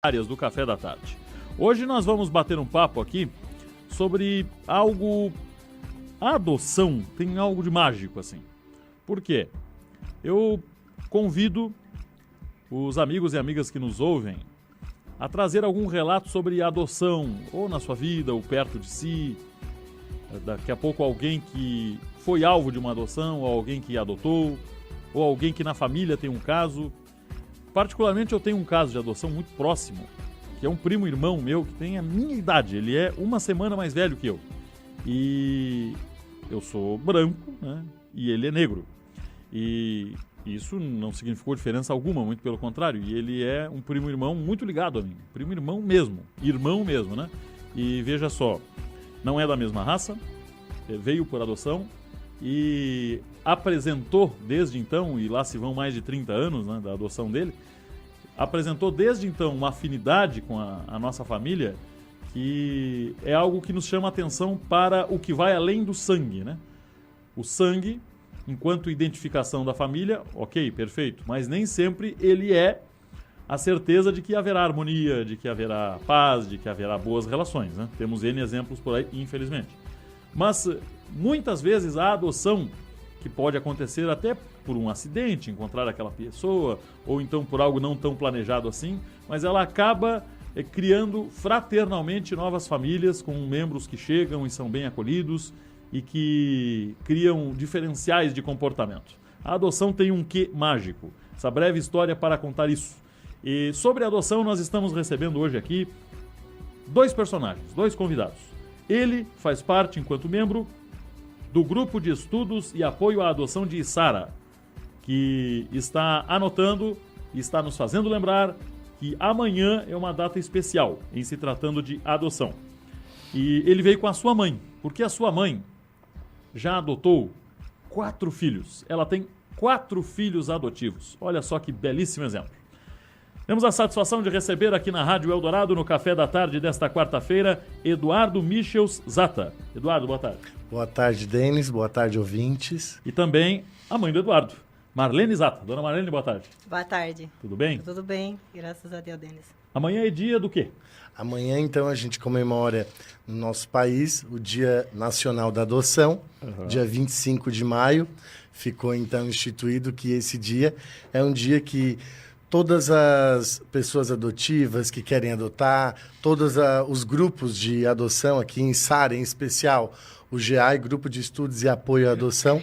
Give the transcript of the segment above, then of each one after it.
áreas do Café da Tarde. Hoje nós vamos bater um papo aqui sobre algo... A adoção tem algo de mágico, assim. Por quê? Eu convido os amigos e amigas que nos ouvem a trazer algum relato sobre adoção, ou na sua vida, ou perto de si. Daqui a pouco alguém que foi alvo de uma adoção, ou alguém que adotou, ou alguém que na família tem um caso. Particularmente eu tenho um caso de adoção muito próximo, que é um primo-irmão meu que tem a minha idade. Ele é uma semana mais velho que eu. E eu sou branco, né? E ele é negro. E isso não significou diferença alguma, muito pelo contrário. E ele é um primo-irmão muito ligado a mim. Primo-irmão mesmo, irmão mesmo, né? E veja só, não é da mesma raça, veio por adoção e apresentou desde então, e lá se vão mais de 30 anos, né, da adoção dele, apresentou desde então uma afinidade com a nossa família que é algo que nos chama a atenção para o que vai além do sangue, né? O sangue, enquanto identificação da família, ok, perfeito, mas nem sempre ele é a certeza de que haverá harmonia, de que haverá paz, de que haverá boas relações, né? Temos N exemplos por aí, infelizmente. Mas muitas vezes a adoção, que pode acontecer até por um acidente, encontrar aquela pessoa, ou então por algo não tão planejado assim, mas ela acaba criando fraternalmente novas famílias com membros que chegam e são bem acolhidos e que criam diferenciais de comportamento. A adoção tem um quê mágico. Essa breve história para contar isso. E sobre a adoção nós estamos recebendo hoje aqui dois personagens, dois convidados. Ele faz parte, enquanto membro, do Grupo de Estudos e Apoio à Adoção de Içara, que está anotando e está nos fazendo lembrar que amanhã é uma data especial em se tratando de adoção. E ele veio com a sua mãe, porque a sua mãe já adotou 4 filhos. Ela tem 4 filhos adotivos. Olha só que belíssimo exemplo. Temos a satisfação de receber aqui na Rádio Eldorado, no Café da Tarde desta quarta-feira, Eduardo Michels Zata. Eduardo, boa tarde. Boa tarde, Denis. Boa tarde, ouvintes. E também a mãe do Eduardo, Marlene Zata. Dona Marlene, boa tarde. Boa tarde. Tudo bem? Tudo bem, graças a Deus, Denis. Amanhã é dia do quê? Amanhã, então, a gente comemora no nosso país o Dia Nacional da Adoção, dia 25 de maio. Ficou, então, instituído que esse dia é um dia que todas as pessoas adotivas que querem adotar, todos os grupos de adoção aqui em Içara, em especial o GEAI, Grupo de Estudos e Apoio à Adoção,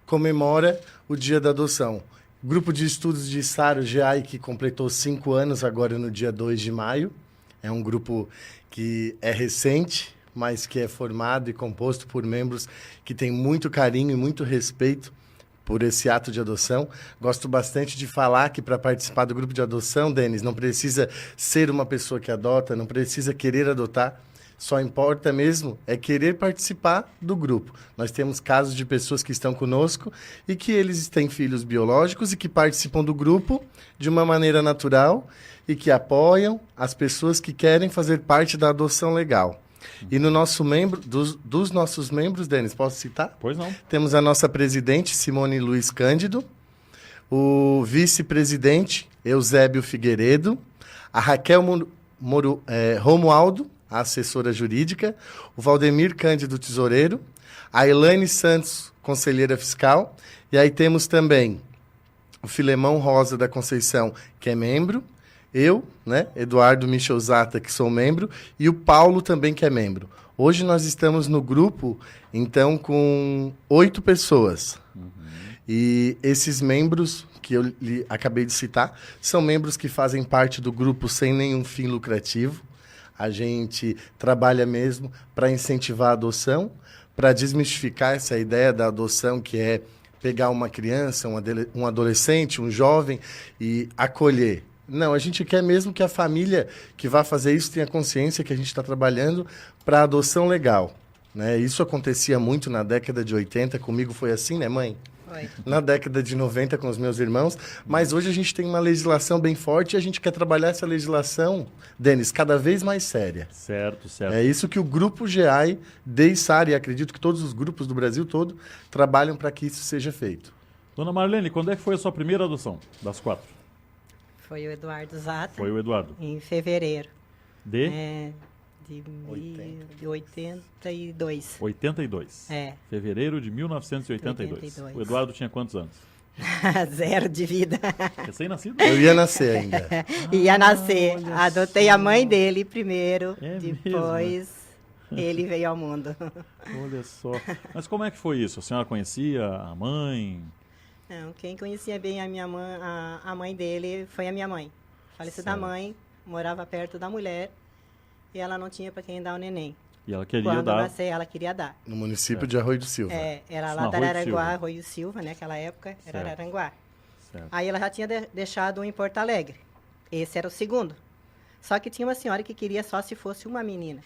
comemora o Dia da Adoção. Grupo de Estudos de Içara, o GEAI, que completou 5 anos agora no dia 2 de maio. É um grupo que é recente, mas que é formado e composto por membros que têm muito carinho e muito respeito por esse ato de adoção. Gosto bastante de falar que para participar do grupo de adoção, Denis, não precisa ser uma pessoa que adota, não precisa querer adotar, só importa mesmo é querer participar do grupo. Nós temos casos de pessoas que estão conosco e que eles têm filhos biológicos e que participam do grupo de uma maneira natural e que apoiam as pessoas que querem fazer parte da adoção legal. E no nosso membro, dos nossos membros, Denis, posso citar? Pois não. Temos a nossa presidente, Simone Luiz Cândido, o vice-presidente, Eusébio Figueiredo, a Raquel Romualdo, a assessora jurídica, o Valdemir Cândido, tesoureiro, a Elaine Santos, conselheira fiscal, e aí temos também o Filemão Rosa da Conceição, que é membro, eu, né, Eduardo Michels Zata, que sou membro, e o Paulo também, que é membro. Hoje nós estamos no grupo, então, com 8 pessoas. E esses membros que eu acabei de citar são membros que fazem parte do grupo sem nenhum fim lucrativo. A gente trabalha mesmo para incentivar a adoção, para desmistificar essa ideia da adoção, que é pegar uma criança, um adolescente, um jovem e acolher. Não, a gente quer mesmo que a família que vai fazer isso tenha consciência que a gente está trabalhando para a adoção legal, né? Isso acontecia muito na década de 80, comigo foi assim, né, mãe? Foi. Na década de 90 com os meus irmãos, mas hoje a gente tem uma legislação bem forte e a gente quer trabalhar essa legislação, Denis, cada vez mais séria. Certo, certo. É isso que o Grupo GEAI de Içara, e acredito que todos os grupos do Brasil todo, trabalham para que isso seja feito. Dona Marlene, quando é que foi a sua primeira adoção das 4? Foi o Eduardo Zata, Foi o Eduardo. em fevereiro De de 80. 82. 82. É, Fevereiro de 1982. 82. O Eduardo tinha quantos anos? zero de vida. Recém-nascido? Eu ia nascer ainda. Ia nascer. olha Adotei só. a mãe dele primeiro, É depois ele veio ao mundo. Olha só. Mas como é que foi isso? A senhora conhecia a mãe? Não, quem conhecia bem a minha mãe, a mãe dele foi a minha mãe. Falecida Certo. mãe, morava perto da mulher e ela não tinha para quem dar o neném. E ela queria Quando dar. nasceu, ela queria dar. No município de Arroio do Silva. Era Isso lá no da Arroio do Araranguá, Silva. Arroio Silva, né? Naquela época, era Certo. Araranguá. Certo. Aí ela já tinha deixado um em Porto Alegre. Esse era o segundo. Só que tinha uma senhora que queria só se fosse uma menina.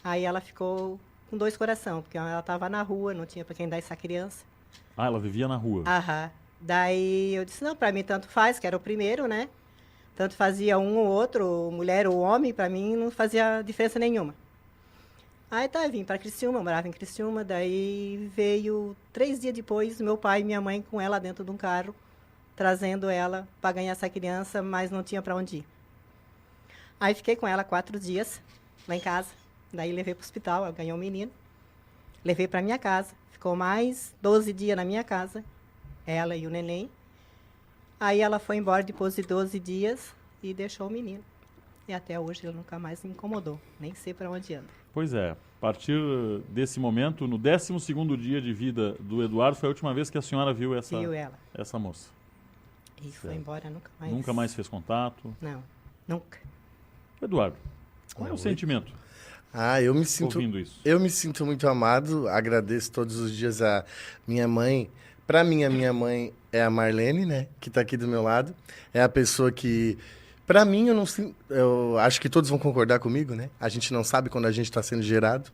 Aí ela ficou com dois coração, porque ela estava na rua, não tinha para quem dar essa criança. Ah, ela vivia na rua. Aham. Daí eu disse, não, para mim tanto faz, que era o primeiro, né? Tanto fazia um ou outro, mulher ou homem, para mim não fazia diferença nenhuma. Aí tá, vim para Criciúma, morava em Criciúma, daí veio 3 dias depois, meu pai e minha mãe com ela dentro de um carro, trazendo ela para ganhar essa criança, mas não tinha para onde ir. Aí fiquei com ela 4 dias, lá em casa, daí levei para o hospital, ela ganhou um menino, levei para minha casa, ficou mais 12 dias na minha casa, ela e o neném. Aí ela foi embora depois de 12 dias e deixou o menino. E até hoje ele nunca mais me incomodou, nem sei para onde anda. Pois é. A partir desse momento, no 12º dia de vida do Eduardo, foi a última vez que a senhora viu Viu ela. essa moça. E foi Certo. embora nunca mais. Nunca mais fez contato. Não, nunca. Eduardo, qual é o Oi. sentimento Eu me sinto ouvindo isso? Eu me sinto muito amado, agradeço todos os dias a minha mãe. Para mim, a minha mãe é a Marlene, né, que está aqui do meu lado. É a pessoa que, para mim, eu acho que todos vão concordar comigo, né? A gente não sabe quando a gente está sendo gerado,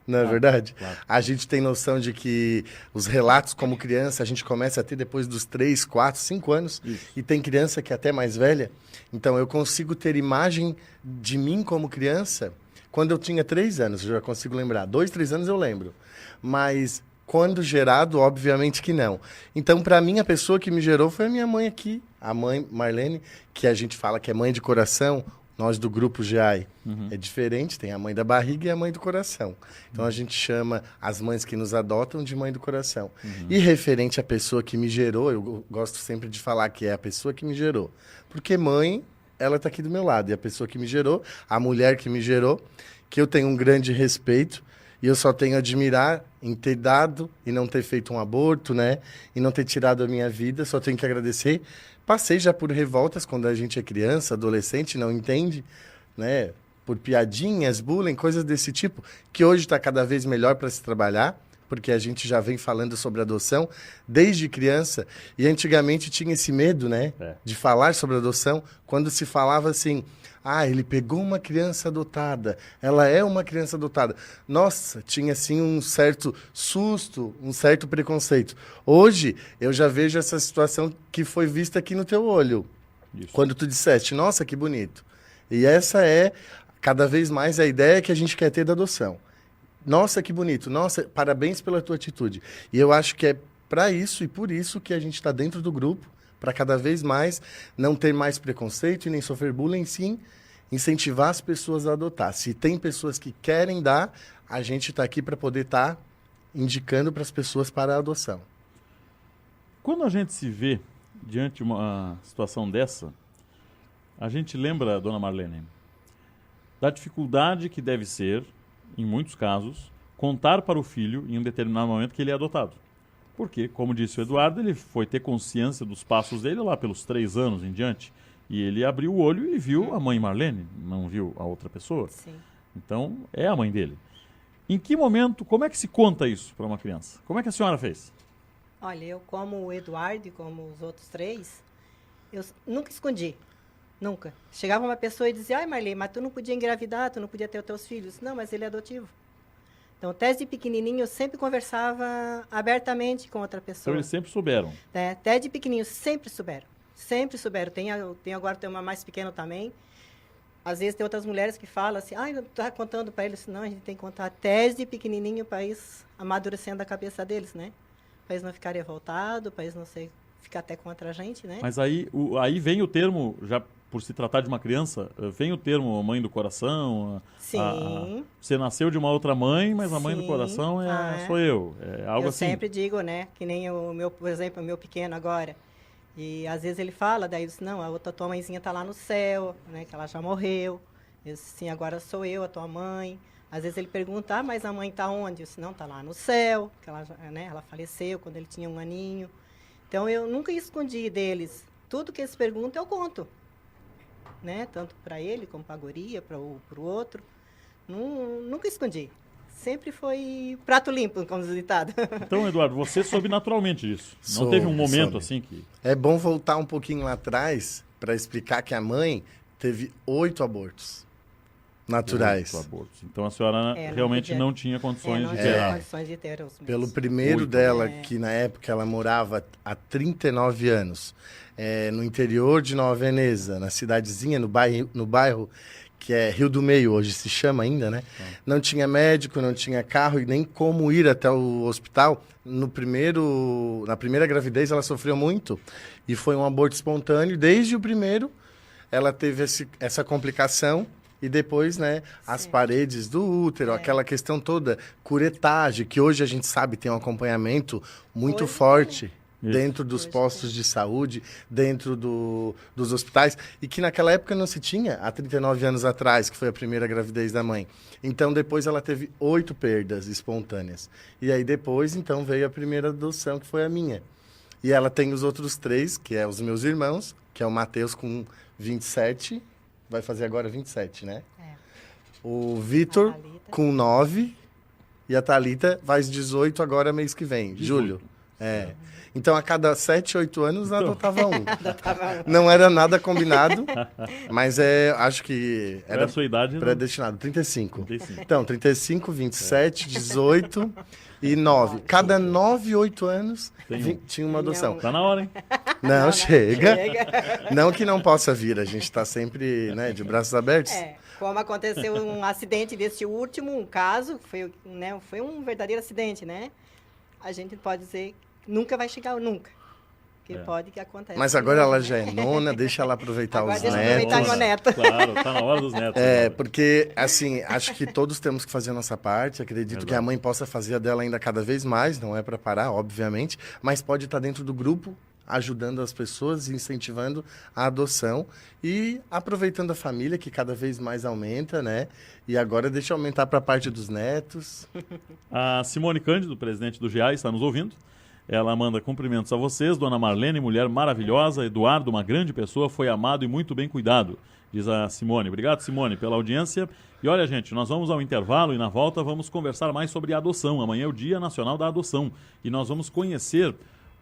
não é Claro, verdade? claro. A gente tem noção de que os relatos como criança a gente começa a ter depois dos 3, 4, 5 anos. Isso. E tem criança que é até mais velha. Então, eu consigo ter imagem de mim como criança quando eu tinha 3 anos. Eu já consigo lembrar. 2, 3 anos eu lembro. Mas quando gerado, obviamente que não. Então, para mim, a pessoa que me gerou foi a minha mãe aqui. A mãe Marlene, que a gente fala que é mãe de coração. Nós do grupo GEAI é diferente, tem a mãe da barriga e a mãe do coração. Então a gente chama as mães que nos adotam de mãe do coração. E referente à pessoa que me gerou, eu gosto sempre de falar que é a pessoa que me gerou. Porque mãe, ela está aqui do meu lado. E a pessoa que me gerou, a mulher que me gerou, que eu tenho um grande respeito, e eu só tenho a admirar em ter dado e não ter feito um aborto, né? E não ter tirado a minha vida, só tenho que agradecer. Passei já por revoltas quando a gente é criança, adolescente, não entende, né? Por piadinhas, bullying, coisas desse tipo, que hoje está cada vez melhor para se trabalhar, porque a gente já vem falando sobre adoção desde criança, e antigamente tinha esse medo, né? De falar sobre adoção, quando se falava assim, ele pegou uma criança adotada, ela é uma criança adotada. Nossa, tinha assim um certo susto, um certo preconceito. Hoje, eu já vejo essa situação que foi vista aqui no teu olho. Isso. Quando tu disseste, nossa, que bonito. E essa é, cada vez mais, a ideia que a gente quer ter da adoção. Nossa, que bonito. Nossa, parabéns pela tua atitude. E eu acho que é para isso e por isso que a gente está dentro do grupo, para cada vez mais não ter mais preconceito e nem sofrer bullying, sim incentivar as pessoas a adotar. Se tem pessoas que querem dar, a gente está aqui para poder estar indicando para as pessoas para a adoção. Quando a gente se vê diante de uma situação dessa, a gente lembra, dona Marlene, da dificuldade que deve ser, em muitos casos, contar para o filho em um determinado momento que ele é adotado. Porque, como disse o Eduardo, ele foi ter consciência dos passos dele lá pelos 3 anos em diante. E ele abriu o olho e viu a mãe Marlene, não viu a outra pessoa. Sim. Então, é a mãe dele. Em que momento, como é que se conta isso para uma criança? Como é que a senhora fez? Olha, eu como o Eduardo e como os outros 3, eu nunca escondi. Nunca. Chegava uma pessoa e dizia, ai Marlene, mas tu não podia engravidar, tu não podia ter os teus filhos. Não, mas ele é adotivo. Então, desde pequenininho, eu sempre conversava abertamente com outra pessoa. Então, eles sempre souberam. Até de pequenininho, sempre souberam. Sempre souberam. Tem uma mais pequena também. Às vezes tem outras mulheres que falam assim, não tá contando para eles. Não, a gente tem que contar desde pequenininho para eles amadurecendo a cabeça deles, né? Para eles não ficarem revoltados, para eles não ser fica até contra a gente, né? Mas aí vem o termo, já por se tratar de uma criança, vem o termo mãe do coração. Sim. Você nasceu de uma outra mãe, mas a mãe do Sim. coração sou eu. É algo Eu assim. sempre digo, né? Que nem por exemplo, o meu pequeno agora. E às vezes ele fala, daí eu disse, não, a outra tua mãezinha tá lá no céu, né? Que ela já morreu. Eu disse, sim, agora sou eu, a tua mãe. Às vezes ele pergunta, mas a mãe tá onde? Eu disse, não, tá lá no céu, que ela, né? Ela faleceu quando ele tinha 1 aninho. Então eu nunca escondi deles. Tudo que eles perguntam eu conto. Né? Tanto para ele como para a guria, para o outro. Nunca escondi. Sempre foi prato limpo, como diz o ditado. Então, Eduardo, você soube naturalmente disso. Não Soube, teve um momento soube. assim que... É bom voltar um pouquinho lá atrás para explicar que a mãe teve 8 abortos naturais. 8 abortos. Então a senhora realmente não tinha condições não de tinha gerar. condições de ter os meus. Pelo primeiro 8. dela, que na época ela morava há 39 anos, no interior de Nova Veneza, na cidadezinha, no bairro que é Rio do Meio, hoje se chama ainda, né? Não tinha médico, não tinha carro e nem como ir até o hospital. Na primeira gravidez ela sofreu muito e foi um aborto espontâneo. Desde o primeiro ela teve essa complicação. E depois, né, as paredes do útero, aquela questão toda, curetagem, que hoje a gente sabe tem um acompanhamento muito forte dentro dos postos de saúde, dentro dos hospitais, e que naquela época não se tinha, há 39 anos atrás, que foi a primeira gravidez da mãe. Então, depois ela teve 8 perdas espontâneas. E aí depois, então, veio a primeira adoção, que foi a minha. E ela tem os outros 3, que é os meus irmãos, que é o Matheus com 27... Vai fazer agora 27, né? O Vitor com 9 e a Thalita faz 18 agora mês que vem, 18. Julho. Então, a cada 7, 8 anos, adotava um. Não era nada combinado, mas acho que era a sua idade, predestinado. 35. Então, 35, 27, 18 e 9. Cada 9, 8 anos tinha uma adoção. Tá na hora, hein? Não, chega. Não que não possa vir, a gente está sempre, né, de braços abertos. Como aconteceu um acidente desse último, um caso, foi um verdadeiro acidente, né? A gente pode dizer que nunca vai chegar, nunca. Que pode que aconteça. Mas agora ela já é nona, deixa ela aproveitar agora os deixa netos. Aproveitar meu neto. Claro, tá na hora dos netos. Porque, assim, acho que todos temos que fazer a nossa parte. Acredito que a mãe possa fazer a dela ainda cada vez mais, não é para parar, obviamente, mas pode estar dentro do grupo, ajudando as pessoas, incentivando a adoção e aproveitando a família, que cada vez mais aumenta, né? E agora deixa eu aumentar para a parte dos netos. A Simone Cândido, presidente do GEA, está nos ouvindo. Ela manda cumprimentos a vocês, dona Marlene, mulher maravilhosa, Eduardo, uma grande pessoa, foi amado e muito bem cuidado, diz a Simone. Obrigado, Simone, pela audiência. E olha, gente, nós vamos ao intervalo e na volta vamos conversar mais sobre a adoção. Amanhã é o Dia Nacional da Adoção e nós vamos conhecer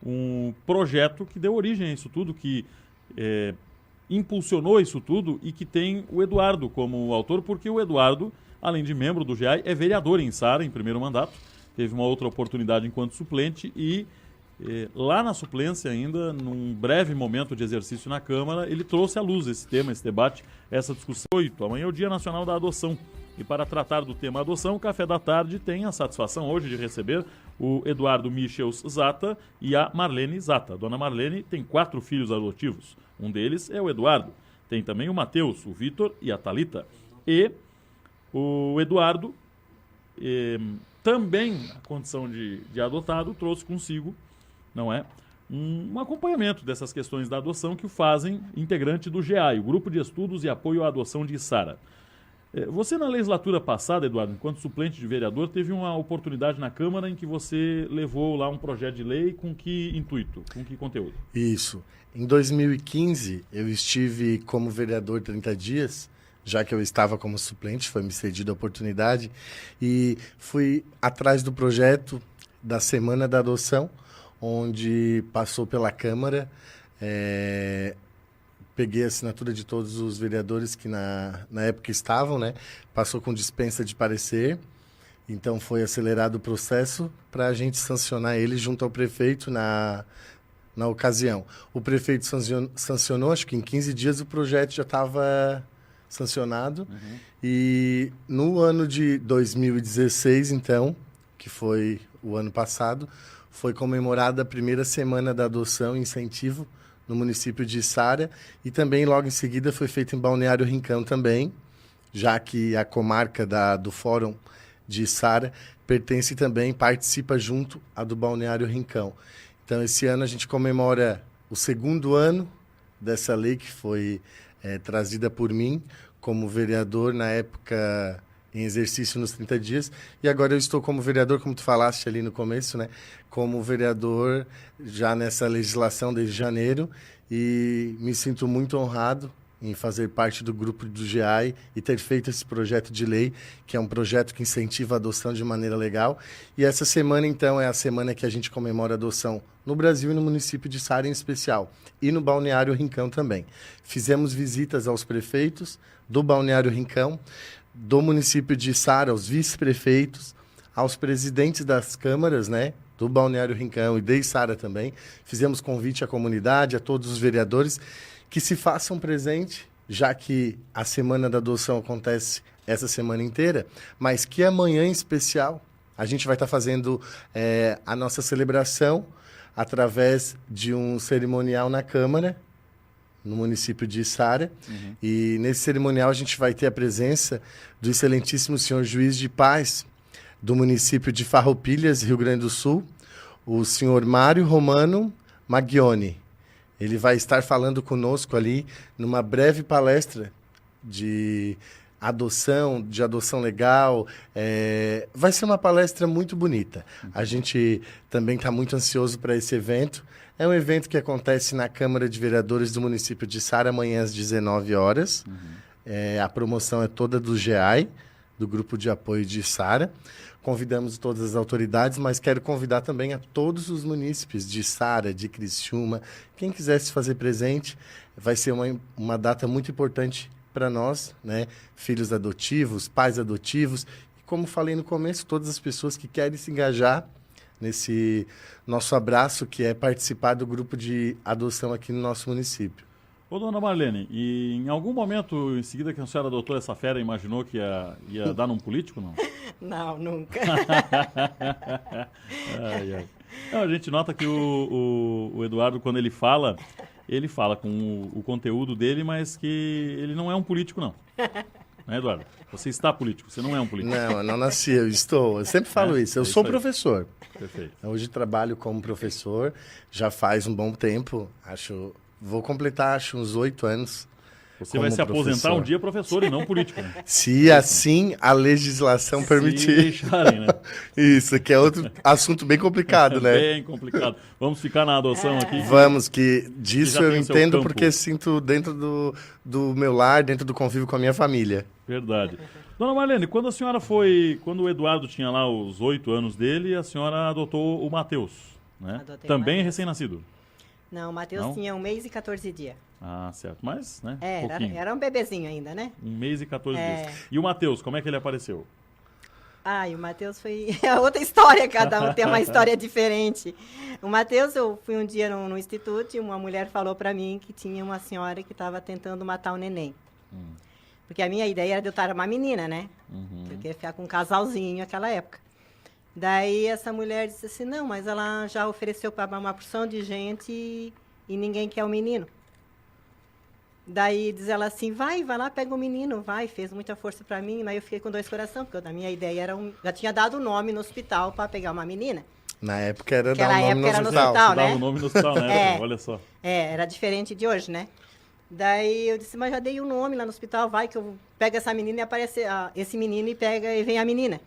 um projeto que deu origem a isso tudo, que impulsionou isso tudo e que tem o Eduardo como autor, porque o Eduardo, além de membro do GEAI, é vereador em Sara, em primeiro mandato. Teve uma outra oportunidade enquanto suplente e lá na suplência ainda, num breve momento de exercício na Câmara, ele trouxe à luz esse tema, esse debate, essa discussão. Amanhã é o Dia Nacional da Adoção. E para tratar do tema adoção, o Café da Tarde tem a satisfação hoje de receber o Eduardo Michels Zata e a Marlene Zata. A dona Marlene tem 4 filhos adotivos. Um deles é o Eduardo. Tem também o Matheus, o Vitor e a Thalita. E o Eduardo, também a condição de adotado, trouxe consigo, não é, um acompanhamento dessas questões da adoção que o fazem integrante do GEAI, o Grupo de Estudos e Apoio à Adoção de Sara. Você, na legislatura passada, Eduardo, enquanto suplente de vereador, teve uma oportunidade na Câmara em que você levou lá um projeto de lei com que intuito, com que conteúdo? Isso. Em 2015, eu estive como vereador 30 dias, já que eu estava como suplente, foi me cedida a oportunidade, e fui atrás do projeto da Semana da Adoção, onde passou pela Câmara, peguei a assinatura de todos os vereadores que na época estavam, né? Passou com dispensa de parecer, então foi acelerado o processo para a gente sancionar ele junto ao prefeito na ocasião. O prefeito sancionou, acho que em 15 dias o projeto já estava sancionado. E no ano de 2016, então, que foi o ano passado, foi comemorada a primeira semana da adoção e incentivo no município de Içara, e também logo em seguida foi feito em Balneário Rincão também, já que a comarca do Fórum de Içara pertence também, participa junto à do Balneário Rincão. Então, esse ano a gente comemora o 2º ano dessa lei que foi trazida por mim como vereador na época em exercício nos 30 dias. E agora eu estou como vereador, como tu falaste ali no começo, né? Como vereador já nessa legislação desde janeiro, e me sinto muito honrado em fazer parte do grupo do GEAI e ter feito esse projeto de lei, que é um projeto que incentiva a adoção de maneira legal. E essa semana, então, é a semana que a gente comemora a adoção no Brasil e no município de Içara em especial, e no Balneário Rincão também. Fizemos visitas aos prefeitos do Balneário Rincão, do município de Içara, aos vice-prefeitos, aos presidentes das câmaras, né, do Balneário Rincão e de Içara também. Fizemos convite à comunidade, a todos os vereadores, que se façam presente, já que a Semana da Adoção acontece essa semana inteira, mas que amanhã em especial a gente vai estar fazendo a nossa celebração através de um cerimonial na Câmara, no município de Içara. E nesse cerimonial a gente vai ter a presença do excelentíssimo senhor juiz de paz do município de Farroupilhas, Rio Grande do Sul, o senhor Mário Romano Maggioni. Ele vai estar falando conosco ali numa breve palestra de adoção legal. Vai ser uma palestra muito bonita. A gente também está muito ansioso para esse evento. É um evento que acontece na Câmara de Vereadores do município de Içara, amanhã às 19 horas. A promoção é toda do GEAI, do Grupo de Apoio de Içara. Convidamos todas as autoridades, mas quero convidar também a todos os munícipes de Içara, de Criciúma. Quem quiser se fazer presente, vai ser uma data muito importante para nós, né? Filhos adotivos, pais adotivos. E como falei no começo, todas as pessoas que querem se engajar nesse nosso abraço, que é participar do grupo de adoção aqui no nosso município. Ô, dona Marlene, e em algum momento em seguida que a senhora adotou essa fera, imaginou que ia dar num político, não? Não, nunca. Ai, ai. Não, a gente nota que o Eduardo, quando ele fala com o conteúdo dele, mas que ele não é um político, não. Né, Eduardo? Você está político, você não é um político. Não, eu não nasci, eu estou. Eu sempre falo isso. Eu sou professor. Perfeito. Hoje trabalho como professor, já faz um bom tempo. Vou completar, uns 8 anos. Você vai se aposentar um dia professor e não político, né? Se assim a legislação permitir. Se deixarem, né? Isso, que é outro assunto bem complicado, né? Bem complicado. Vamos ficar na adoção aqui? Vamos, que disso eu entendo campo. porque sinto dentro do meu lar, dentro do convívio com a minha família. Verdade. Dona Marlene, quando o Eduardo tinha lá os 8 anos dele, a senhora adotou o Matheus, né? Adotei Também o Matheus. recém-nascido. Não, o Matheus tinha 1 mês e 14 dias. Ah, certo. Mas, né? Era um bebezinho ainda, né? 1 mês e 14 dias. E o Matheus, como é que ele apareceu? Ah, e o Matheus foi outra história, cada um tem uma história diferente. O Matheus, eu fui um dia no instituto e uma mulher falou para mim que tinha uma senhora que estava tentando matar o neném. Porque a minha ideia era de eu estar uma menina, né? Eu queria ficar com um casalzinho naquela época. Daí essa mulher disse assim, não, mas ela já ofereceu para uma porção de gente e ninguém quer o menino. Daí diz ela assim, vai lá, pega o menino, vai. Fez muita força para mim, mas eu fiquei com 2 corações, porque a minha ideia era já tinha dado o nome no hospital para pegar uma menina. Na época era dar o nome no hospital. Né? Dava o nome no hospital, né? Olha só. Era diferente de hoje, né? Daí eu disse, mas já dei o nome lá no hospital, vai que eu pego essa menina e aparece esse menino e vem a menina.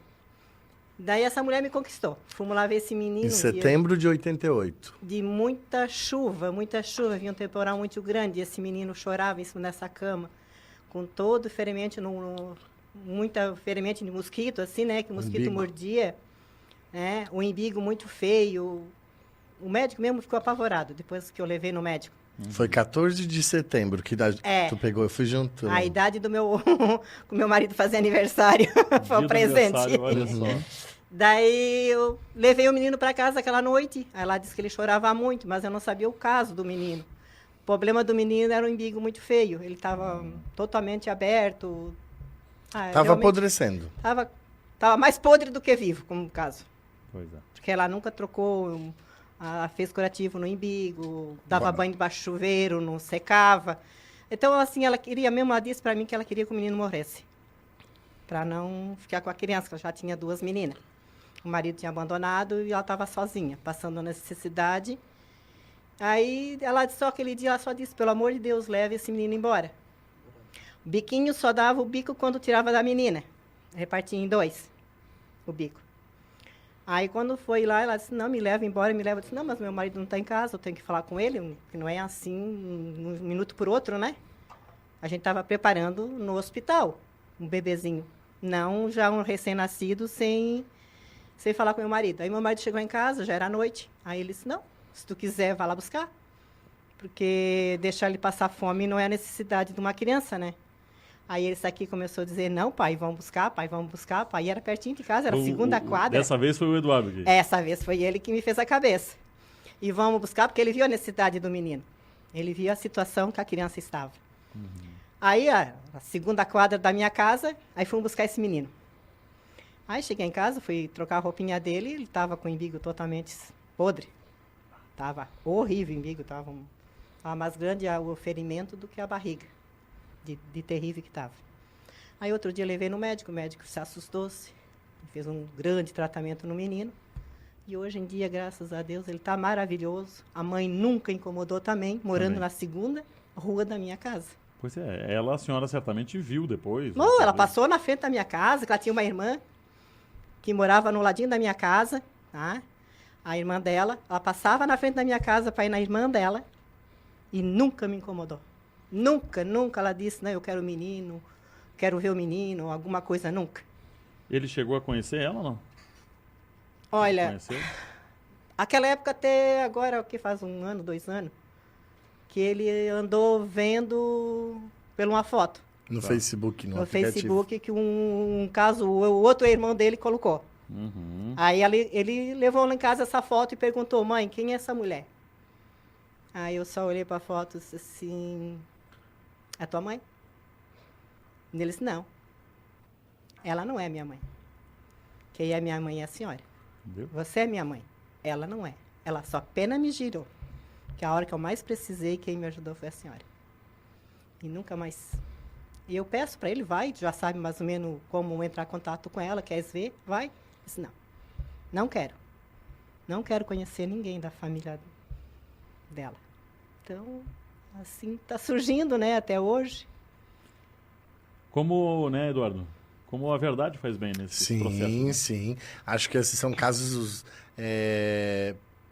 Daí essa mulher me conquistou. Fomos lá ver esse menino. Em setembro de 88. De muita chuva. Vinha um temporal muito grande. E esse menino chorava em cima dessa cama, com todo o ferimento, muita ferimento de mosquito, assim, né? Que o mosquito mordia. Né? O umbigo muito feio. O médico mesmo ficou apavorado, depois que eu levei no médico. Foi 14 de setembro que tu pegou, eu fui junto. A idade do meu com meu marido fazer aniversário. Foi um presente. Olha só. Daí eu levei o menino para casa aquela noite. Aí ela disse que ele chorava muito, mas eu não sabia o caso do menino. O problema do menino era um umbigo muito feio. Ele estava totalmente aberto. Estava apodrecendo. Estava mais podre do que vivo, como caso. Pois é. Porque ela nunca trocou, fez curativo no umbigo, dava banho debaixo do chuveiro, não secava. Então, assim, ela disse para mim que ela queria que o menino morresse. Para não ficar com a criança, que ela já tinha 2 meninas. O marido tinha abandonado e ela estava sozinha, passando necessidade. Aí, só aquele dia, ela só disse, pelo amor de Deus, leve esse menino embora. O biquinho só dava o bico quando tirava da menina. Repartia em 2, o bico. Aí, quando foi lá, ela disse, não, me leva embora, me leva. Eu disse, não, mas meu marido não está em casa, eu tenho que falar com ele, que não é assim, um minuto por outro, né? A gente estava preparando no hospital, um bebezinho. Não já um recém-nascido, sem falar com meu marido. Aí, meu marido chegou em casa, já era noite. Aí, ele disse, não, se tu quiser, vá lá buscar. Porque deixar ele passar fome não é a necessidade de uma criança, né? Aí esse aqui começou a dizer, não, pai, vamos buscar, pai, vamos buscar. Pai, era pertinho de casa, era a segunda quadra. Dessa vez foi o Eduardo aqui. Essa vez foi ele que me fez a cabeça. E vamos buscar, porque ele viu a necessidade do menino. Ele viu a situação que a criança estava. Aí, a segunda quadra da minha casa, aí fomos buscar esse menino. Aí cheguei em casa, fui trocar a roupinha dele, ele estava com o umbigo totalmente podre. Estava horrível o umbigo, estava mais grande o ferimento do que a barriga, de terrível que estava. Aí outro dia eu levei no médico, o médico se assustou-se, fez um grande tratamento no menino. E hoje em dia, graças a Deus, ele está maravilhoso. A mãe nunca incomodou também, morando na segunda rua da minha casa. Pois é, a senhora certamente viu depois. Oh, ela passou na frente da minha casa, que ela tinha uma irmã que morava no ladinho da minha casa, tá? A irmã dela, ela passava na frente da minha casa para ir na irmã dela e nunca me incomodou. Nunca, nunca ela disse, não, eu quero o menino, quero ver o menino, alguma coisa, nunca. Ele chegou a conhecer ela ou não? Olha, Conheceu? aquela época até agora, o que faz 1 ano, 2 anos, que ele andou vendo por uma foto. No Facebook, no aplicativo. Facebook, que um caso, o outro irmão dele colocou. Aí ele levou lá em casa essa foto e perguntou, mãe, quem é essa mulher? Aí eu só olhei para a foto e disse assim, é tua mãe? E ele disse, não, ela não é minha mãe. Quem é minha mãe é a senhora. Entendeu? Você é minha mãe. Ela não é. Ela só apenas me girou. Que a hora que eu mais precisei, quem me ajudou foi a senhora. E nunca mais. E eu peço para ele, vai, já sabe mais ou menos como entrar em contato com ela, quer ver? Vai. Eu disse, não, não quero. Não quero conhecer ninguém da família dela. Então, assim, está surgindo, né, até hoje. Como, né, Eduardo? Como a verdade faz bem nesse processo. Sim, sim. Acho que esses são casos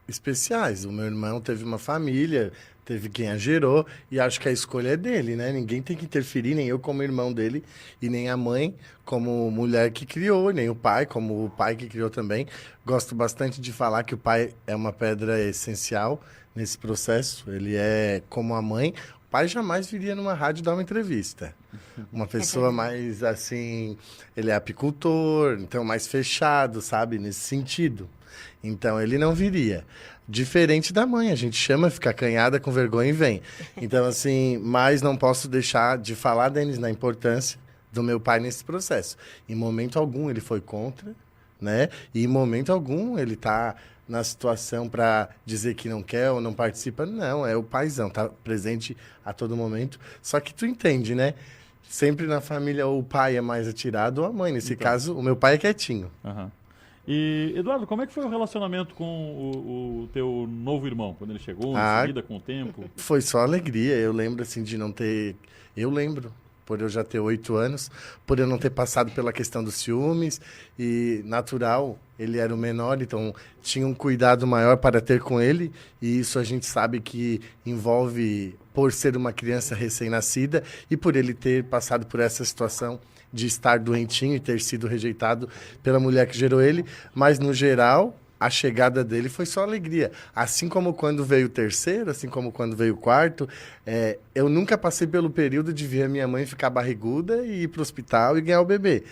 especiais. O meu irmão teve uma família, teve quem a gerou, e acho que a escolha é dele, né? Ninguém tem que interferir, nem eu como irmão dele, e nem a mãe como mulher que criou, nem o pai como o pai que criou também. Gosto bastante de falar que o pai é uma pedra essencial nesse processo. Ele é como a mãe. O pai jamais viria numa rádio dar uma entrevista. Uma pessoa mais, assim, ele é apicultor, então mais fechado, sabe? Nesse sentido. Então, ele não viria. Diferente da mãe, a gente chama, fica acanhada com vergonha e vem. Então, assim, mas não posso deixar de falar, Denis, na importância do meu pai nesse processo. Em momento algum ele foi contra, né? E em momento algum ele está na situação para dizer que não quer ou não participa. Não, é o paizão, tá presente a todo momento. Só que tu entende, né? Sempre na família ou o pai é mais atirado ou a mãe. Nesse caso, o meu pai é quietinho. Uhum. E, Eduardo, como é que foi o relacionamento com o teu novo irmão, quando ele chegou, em seguida, com o tempo? Foi só alegria. Eu lembro, assim, de não ter... Eu lembro, por eu já ter 8 anos, por eu não ter passado pela questão dos ciúmes, e natural, ele era o menor, então tinha um cuidado maior para ter com ele, e isso a gente sabe que envolve, por ser uma criança recém-nascida, e por ele ter passado por essa situação de estar doentinho e ter sido rejeitado pela mulher que gerou ele, mas no geral, a chegada dele foi só alegria. Assim como quando veio o terceiro, assim como quando veio o quarto, eu nunca passei pelo período de ver a minha mãe ficar barriguda e ir para o hospital e ganhar o bebê.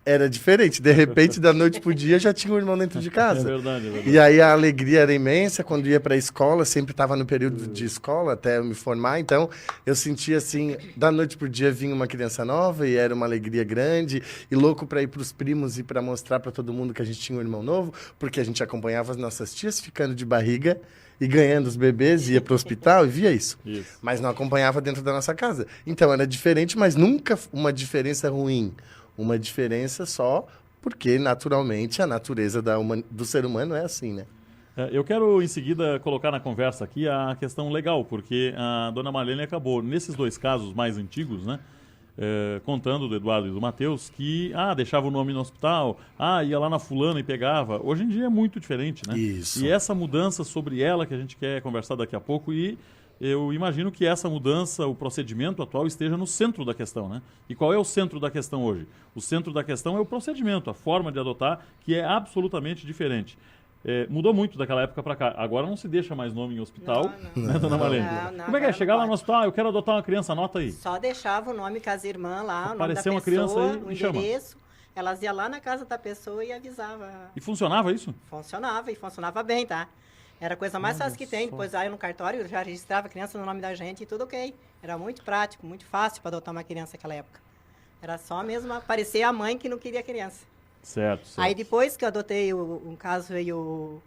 era diferente. De repente, da noite pro dia, já tinha um irmão dentro de casa. É verdade, é verdade. E aí a alegria era imensa quando ia para a escola, sempre estava no período de escola até eu me formar, então eu sentia assim, da noite pro dia vinha uma criança nova e era uma alegria grande e louco para ir para os primos e para mostrar para todo mundo que a gente tinha um irmão novo, porque a gente acompanhava as nossas tias ficando de barriga e ganhando os bebês, ia para o hospital e via isso. Mas não acompanhava dentro da nossa casa. Então era diferente, mas nunca uma diferença ruim. Uma diferença só porque, naturalmente, a natureza do ser humano é assim, né? Eu quero, em seguida, colocar na conversa aqui a questão legal, porque a dona Marlene acabou, nesses 2 casos mais antigos, né? Contando do Eduardo e do Matheus, que deixava o nome no hospital, ia lá na fulana e pegava. Hoje em dia é muito diferente, né? Isso. E essa mudança sobre ela que a gente quer conversar daqui a pouco e... Eu imagino que essa mudança, o procedimento atual esteja no centro da questão, né? E qual é o centro da questão hoje? O centro da questão é o procedimento, a forma de adotar, que é absolutamente diferente. Mudou muito daquela época para cá. Agora não se deixa mais nome em hospital, né, dona Marlene? Não, como é que é? Chegar lá no hospital, eu quero adotar uma criança, anota aí. Só deixava o nome com as irmãs lá, o nome da Apareceu uma pessoa, criança aí, o me chama. endereço. Elas iam lá na casa da pessoa e avisava. E funcionava isso? Funcionava, e funcionava bem, tá? Era a coisa mais fácil que tem. só. Depois aí no cartório, eu já registrava a criança no nome da gente e tudo ok. Era muito prático, muito fácil para adotar uma criança naquela época. Era só mesmo aparecer a mãe que não queria criança. Certo. Aí depois que eu adotei um caso, veio...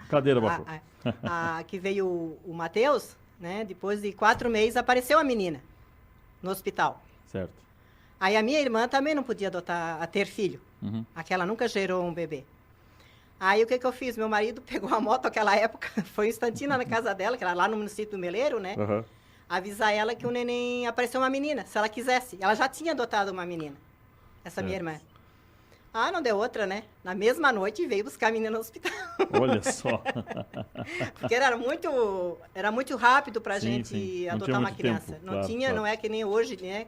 Cadeira baixou. Que veio o Matheus, né? Depois de 4 meses apareceu a menina no hospital. Certo. Aí a minha irmã também não podia ter filho. Uhum. Aquela nunca gerou um bebê. Aí o que eu fiz? Meu marido pegou a moto naquela época, foi em Instantina na casa dela, que era lá no município do Meleiro, né? Uhum. Avisar ela que o neném apareceu uma menina, se ela quisesse. Ela já tinha adotado uma menina, essa minha irmã. Não deu outra, né? Na mesma noite veio buscar a menina no hospital. Olha só. Porque era muito rápido pra gente sim. adotar uma criança. Tempo, não claro, tinha, claro. não é que nem hoje, né?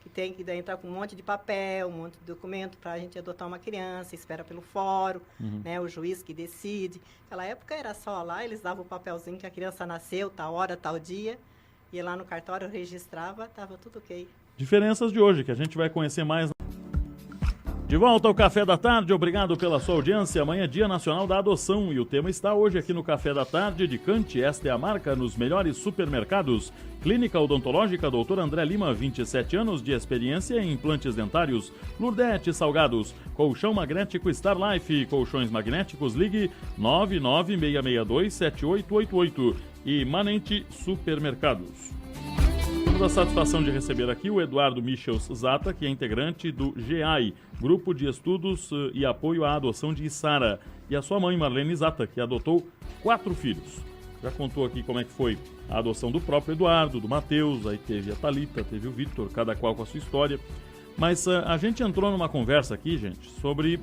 Que tem que entrar com um monte de papel, um monte de documento para a gente adotar uma criança, espera pelo fórum, né, o juiz que decide. Naquela época era só lá, eles davam o papelzinho que a criança nasceu, tal hora, tal dia, ia lá no cartório, registrava, estava tudo ok. Diferenças de hoje, que a gente vai conhecer mais. De volta ao Café da Tarde, obrigado pela sua audiência. Amanhã é Dia Nacional da Adoção e o tema está hoje aqui no Café da Tarde de Cante. Esta é a marca nos melhores supermercados. Clínica Odontológica Dr. André Lima, 27 anos de experiência em implantes dentários. Lourdete Salgados, Colchão Magnético Star Life, Colchões Magnéticos, ligue 996627888 e Manente Supermercados. Temos a satisfação de receber aqui o Eduardo Michels Zata, que é integrante do GEAI, Grupo de Estudos e Apoio à Adoção de Içara, e a sua mãe, Marlene Zata, que adotou 4 filhos. Já contou aqui como é que foi a adoção do próprio Eduardo, do Matheus, aí teve a Thalita, teve o Vitor, cada qual com a sua história. Mas a gente entrou numa conversa aqui, gente, sobre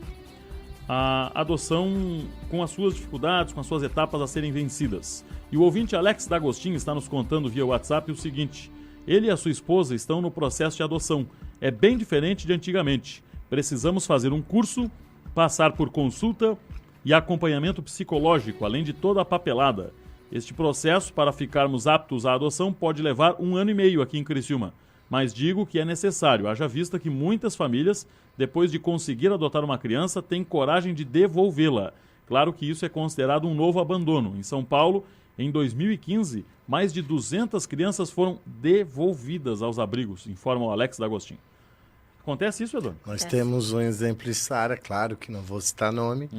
a adoção com as suas dificuldades, com as suas etapas a serem vencidas. E o ouvinte Alex D'Agostinho está nos contando via WhatsApp o seguinte: ele e a sua esposa estão no processo de adoção. É bem diferente de antigamente. Precisamos fazer um curso, passar por consulta e acompanhamento psicológico, além de toda a papelada. Este processo, para ficarmos aptos à adoção, pode levar 1 ano e meio aqui em Criciúma. Mas digo que é necessário, haja vista que muitas famílias, depois de conseguir adotar uma criança, têm coragem de devolvê-la. Claro que isso é considerado um novo abandono. Em São Paulo, em 2015, mais de 200 crianças foram devolvidas aos abrigos, informa o Alex D'Agostinho. Acontece isso, Eduardo? Nós temos um exemplo em Sara, claro que não vou citar nome,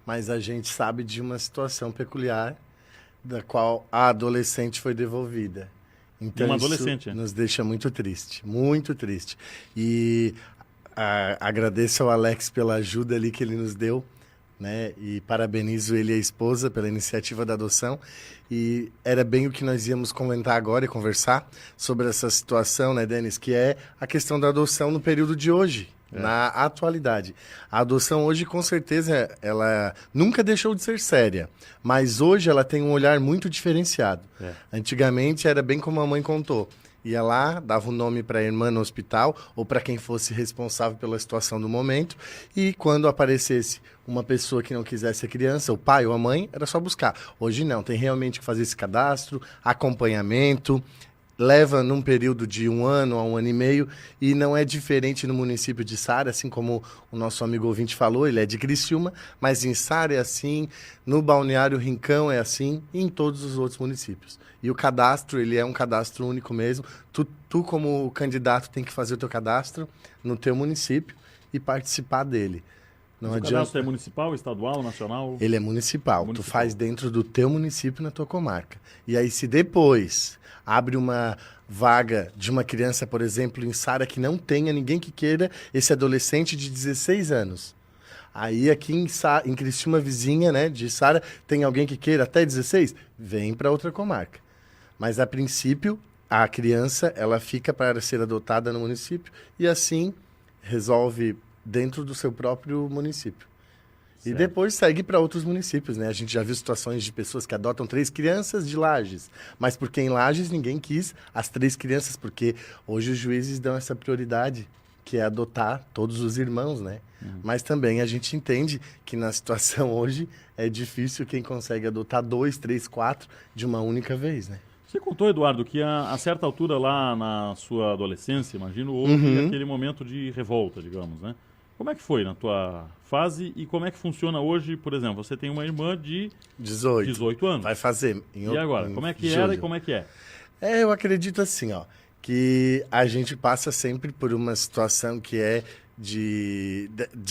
mas a gente sabe de uma situação peculiar da qual a adolescente foi devolvida. Então uma isso adolescente, nos deixa muito triste, muito triste. E agradeço ao Alex pela ajuda ali que ele nos deu, né? E parabenizo ele e a esposa pela iniciativa da adoção. E era bem o que nós íamos comentar agora e conversar sobre essa situação, né, Denis? Que é a questão da adoção no período de hoje, na atualidade. A adoção hoje, com certeza, ela nunca deixou de ser séria, mas hoje ela tem um olhar muito diferenciado. Antigamente era bem como a mãe contou. Ia lá, dava o nome para a irmã no hospital ou para quem fosse responsável pela situação do momento. E quando aparecesse uma pessoa que não quisesse a criança, o pai ou a mãe, era só buscar. Hoje não, tem realmente que fazer esse cadastro, acompanhamento, leva num período de 1 ano a 1 ano e meio, e não é diferente no município de Sara, assim como o nosso amigo ouvinte falou, ele é de Criciúma, mas em Sara é assim, no Balneário Rincão é assim, e em todos os outros municípios. E o cadastro, ele é um cadastro único mesmo. Tu como candidato, tem que fazer o teu cadastro no teu município e participar dele. Não Mas o adianta. cadastro é municipal, estadual, nacional? Ele é municipal. Tu faz dentro do teu município, na tua comarca. E aí, se depois abre uma vaga de uma criança, por exemplo, em Sara, que não tenha ninguém que queira esse adolescente de 16 anos. Aí aqui em Criciúma vizinha, né, de Sara, tem alguém que queira até 16? Vem para outra comarca. Mas, a princípio, a criança ela fica para ser adotada no município e assim resolve dentro do seu próprio município. Certo. E depois segue para outros municípios, né? A gente já viu situações de pessoas que adotam 3 crianças de Lages, mas porque em Lages ninguém quis as 3 crianças, porque hoje os juízes dão essa prioridade, que é adotar todos os irmãos, né? Mas também a gente entende que na situação hoje é difícil quem consegue adotar 2, 3, 4 de uma única vez, né? Você contou, Eduardo, que a certa altura lá na sua adolescência, imagino, houve aquele momento de revolta, digamos, né? Como é que foi na tua fase e como é que funciona hoje? Por exemplo, você tem uma irmã de 18 anos. Vai fazer. E agora? Como é que era e como é que é? Eu acredito assim, ó, que a gente passa sempre por uma situação que é de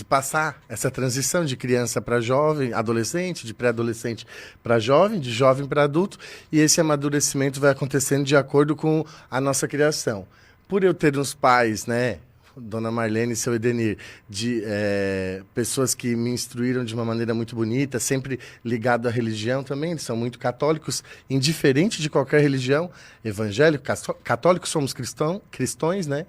passar essa transição de criança para jovem, adolescente, de pré-adolescente para jovem, de jovem para adulto, e esse amadurecimento vai acontecendo de acordo com a nossa criação. Por eu ter uns pais, né, Dona Marlene e seu Edenir, de pessoas que me instruíram de uma maneira muito bonita, sempre ligado à religião também, eles são muito católicos, indiferente de qualquer religião, evangélico, católicos somos cristãos, né?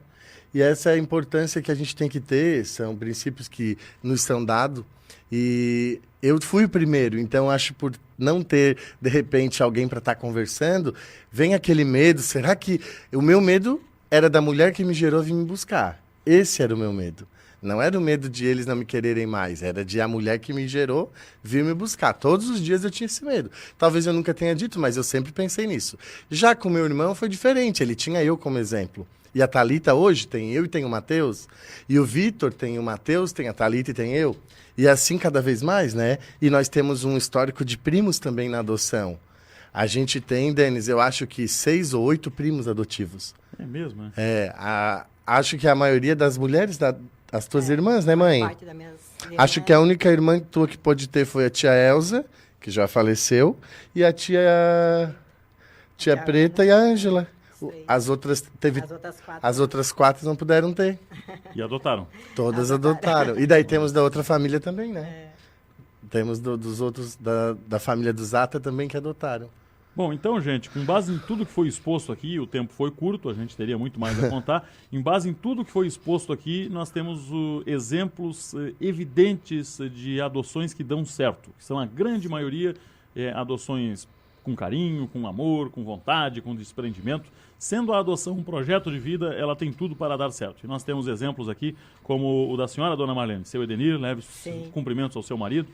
E essa é a importância que a gente tem que ter, são princípios que nos são dados. E eu fui o primeiro, então acho por não ter, de repente, alguém para estar conversando, vem aquele medo, será que... O meu medo era da mulher que me gerou vir me buscar. Esse era o meu medo. Não era o medo de eles não me quererem mais, era de a mulher que me gerou vir me buscar. Todos os dias eu tinha esse medo. Talvez eu nunca tenha dito, mas eu sempre pensei nisso. Já com meu irmão foi diferente, ele tinha eu como exemplo. E a Thalita hoje tem eu e tem o Matheus. E o Vitor tem o Matheus, tem a Thalita e tem eu. E assim cada vez mais, né? E nós temos um histórico de primos também na adoção. A gente tem, Denis, eu acho que 6 ou 8 primos adotivos. É mesmo, né? Acho que a maioria das mulheres, as tuas irmãs, né, mãe? Parte das minhas irmãs. Acho que a única irmã tua que pode ter foi a tia Elza, que já faleceu, e a tia Preta e a Ângela. As outras as outras 4 não puderam ter. E adotaram? Todas adotaram. E daí temos da outra família também, né? Temos dos outros, da família do Zata também que adotaram. Bom, então, gente, com base em tudo que foi exposto aqui, o tempo foi curto, a gente teria muito mais a contar. Em base em tudo que foi exposto aqui, nós temos exemplos evidentes de adoções que dão certo. Que são a grande maioria adoções com carinho, com amor, com vontade, com desprendimento. Sendo a adoção um projeto de vida, ela tem tudo para dar certo. E nós temos exemplos aqui, como o da senhora, Dona Marlene. Seu Edenir, leve cumprimentos ao seu marido.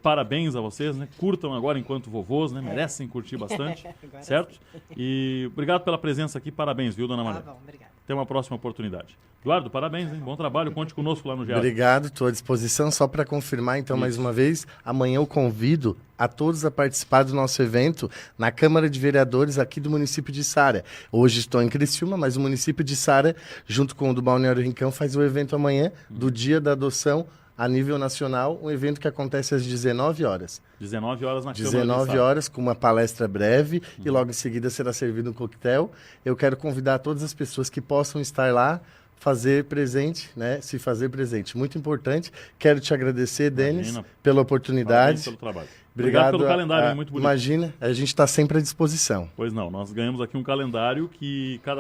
Parabéns a vocês, né? Curtam agora enquanto vovôs, né? Merecem curtir bastante, certo? E obrigado pela presença aqui, parabéns, viu, Dona Marlene? Tá bom, obrigado. Até uma próxima oportunidade. Eduardo, parabéns, hein? Bom trabalho, conte conosco lá no GEAD. Obrigado, estou à disposição. Só para confirmar, então, mais uma vez, amanhã eu convido a todos a participar do nosso evento na Câmara de Vereadores aqui do município de Sara. Hoje estou em Criciúma, mas o município de Sara, junto com o do Balneário Rincão, faz o evento amanhã do Dia da Adoção a nível nacional, um evento que acontece às 19 horas. 19 horas na Câmara 19 horas, com uma palestra breve, e logo em seguida será servido um coquetel. Eu quero convidar todas as pessoas que possam estar lá, fazer presente, né? Se fazer presente. Muito importante. Quero te agradecer, Denis, pela oportunidade. Parabéns pelo trabalho. Obrigado pelo calendário, muito bonito. Imagina, a gente está sempre à disposição. Pois não, nós ganhamos aqui um calendário que cada